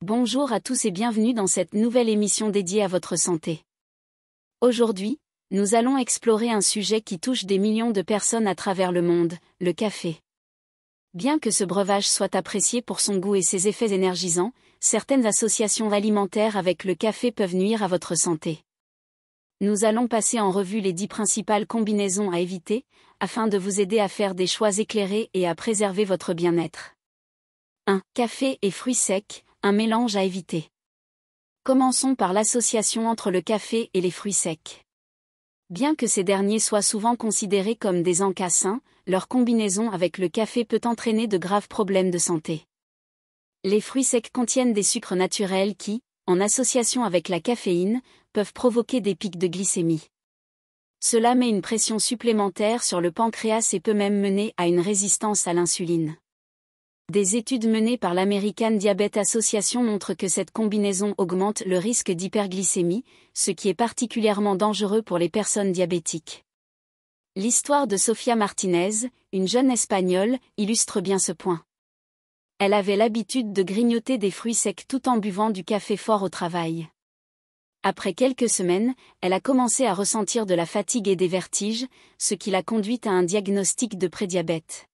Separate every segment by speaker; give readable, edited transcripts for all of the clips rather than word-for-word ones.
Speaker 1: Bonjour à tous et bienvenue dans cette nouvelle émission dédiée à votre santé. Aujourd'hui, nous allons explorer un sujet qui touche des millions de personnes à travers le monde, le café. Bien que ce breuvage soit apprécié pour son goût et ses effets énergisants, certaines associations alimentaires avec le café peuvent nuire à votre santé. Nous allons passer en revue les 10 principales combinaisons à éviter, afin de vous aider à faire des choix éclairés et à préserver votre bien-être. 1. Café et fruits secs, un mélange à éviter. Commençons par l'association entre le café et les fruits secs. Bien que ces derniers soient souvent considérés comme des encas sains, leur combinaison avec le café peut entraîner de graves problèmes de santé. Les fruits secs contiennent des sucres naturels qui, en association avec la caféine, peuvent provoquer des pics de glycémie. Cela met une pression supplémentaire sur le pancréas et peut même mener à une résistance à l'insuline. Des études menées par l'American Diabetes Association montrent que cette combinaison augmente le risque d'hyperglycémie, ce qui est particulièrement dangereux pour les personnes diabétiques. L'histoire de Sofía Martínez, une jeune Espagnole, illustre bien ce point. Elle avait l'habitude de grignoter des fruits secs tout en buvant du café fort au travail. Après quelques semaines, elle a commencé à ressentir de la fatigue et des vertiges, ce qui l'a conduite à un diagnostic de prédiabète.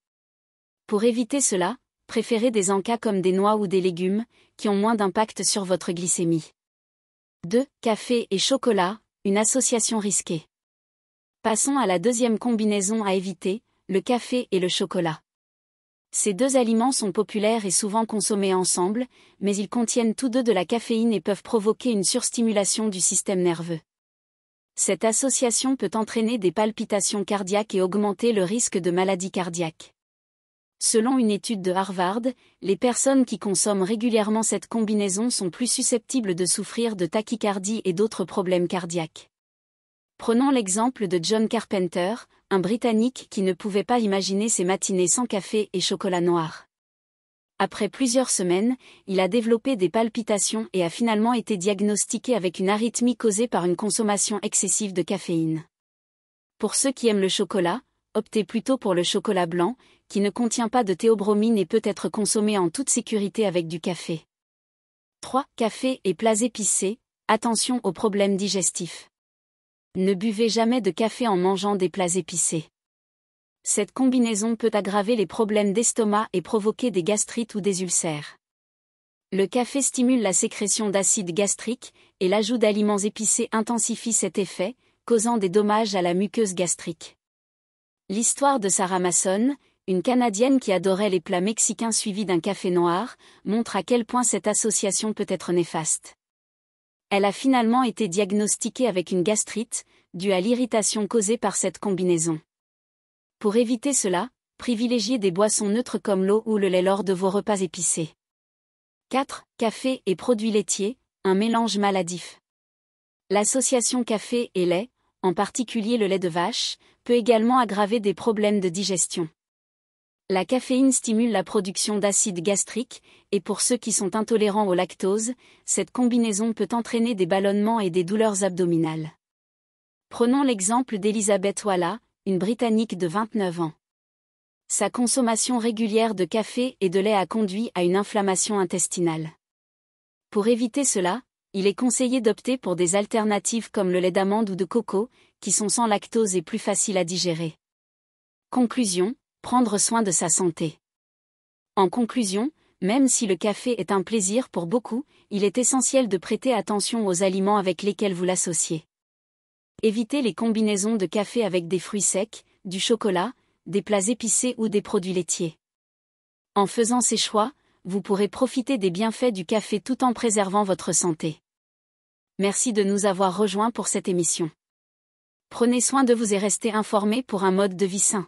Speaker 1: Pour éviter cela, préférez des encas comme des noix ou des légumes, qui ont moins d'impact sur votre glycémie. 2. Café et chocolat, une association risquée. Passons à la deuxième combinaison à éviter, le café et le chocolat. Ces deux aliments sont populaires et souvent consommés ensemble, mais ils contiennent tous deux de la caféine et peuvent provoquer une surstimulation du système nerveux. Cette association peut entraîner des palpitations cardiaques et augmenter le risque de maladies cardiaques. Selon une étude de Harvard, les personnes qui consomment régulièrement cette combinaison sont plus susceptibles de souffrir de tachycardie et d'autres problèmes cardiaques. Prenons l'exemple de John Carpenter, un Britannique qui ne pouvait pas imaginer ses matinées sans café et chocolat noir. Après plusieurs semaines, il a développé des palpitations et a finalement été diagnostiqué avec une arythmie causée par une consommation excessive de caféine. Pour ceux qui aiment le chocolat, optez plutôt pour le chocolat blanc, qui ne contient pas de théobromine et peut être consommé en toute sécurité avec du café. 3. Café et plats épicés, attention aux problèmes digestifs. Ne buvez jamais de café en mangeant des plats épicés. Cette combinaison peut aggraver les problèmes d'estomac et provoquer des gastrites ou des ulcères. Le café stimule la sécrétion d'acide gastrique, et l'ajout d'aliments épicés intensifie cet effet, causant des dommages à la muqueuse gastrique. L'histoire de Sarah Mason, une Canadienne qui adorait les plats mexicains suivis d'un café noir, montre à quel point cette association peut être néfaste. Elle a finalement été diagnostiquée avec une gastrite, due à l'irritation causée par cette combinaison. Pour éviter cela, privilégiez des boissons neutres comme l'eau ou le lait lors de vos repas épicés. 4. Café et produits laitiers, un mélange maladif. L'association café et lait, en particulier le lait de vache, peut également aggraver des problèmes de digestion. La caféine stimule la production d'acide gastrique, et pour ceux qui sont intolérants au lactose, cette combinaison peut entraîner des ballonnements et des douleurs abdominales. Prenons l'exemple d'Elizabeth Walla, une Britannique de 29 ans. Sa consommation régulière de café et de lait a conduit à une inflammation intestinale. Pour éviter cela, il est conseillé d'opter pour des alternatives comme le lait d'amande ou de coco, qui sont sans lactose et plus faciles à digérer. Conclusion, prendre soin de sa santé. En conclusion, même si le café est un plaisir pour beaucoup, il est essentiel de prêter attention aux aliments avec lesquels vous l'associez. Évitez les combinaisons de café avec des fruits secs, du chocolat, des plats épicés ou des produits laitiers. En faisant ces choix, vous pourrez profiter des bienfaits du café tout en préservant votre santé. Merci de nous avoir rejoints pour cette émission. Prenez soin de vous et restez informés pour un mode de vie sain.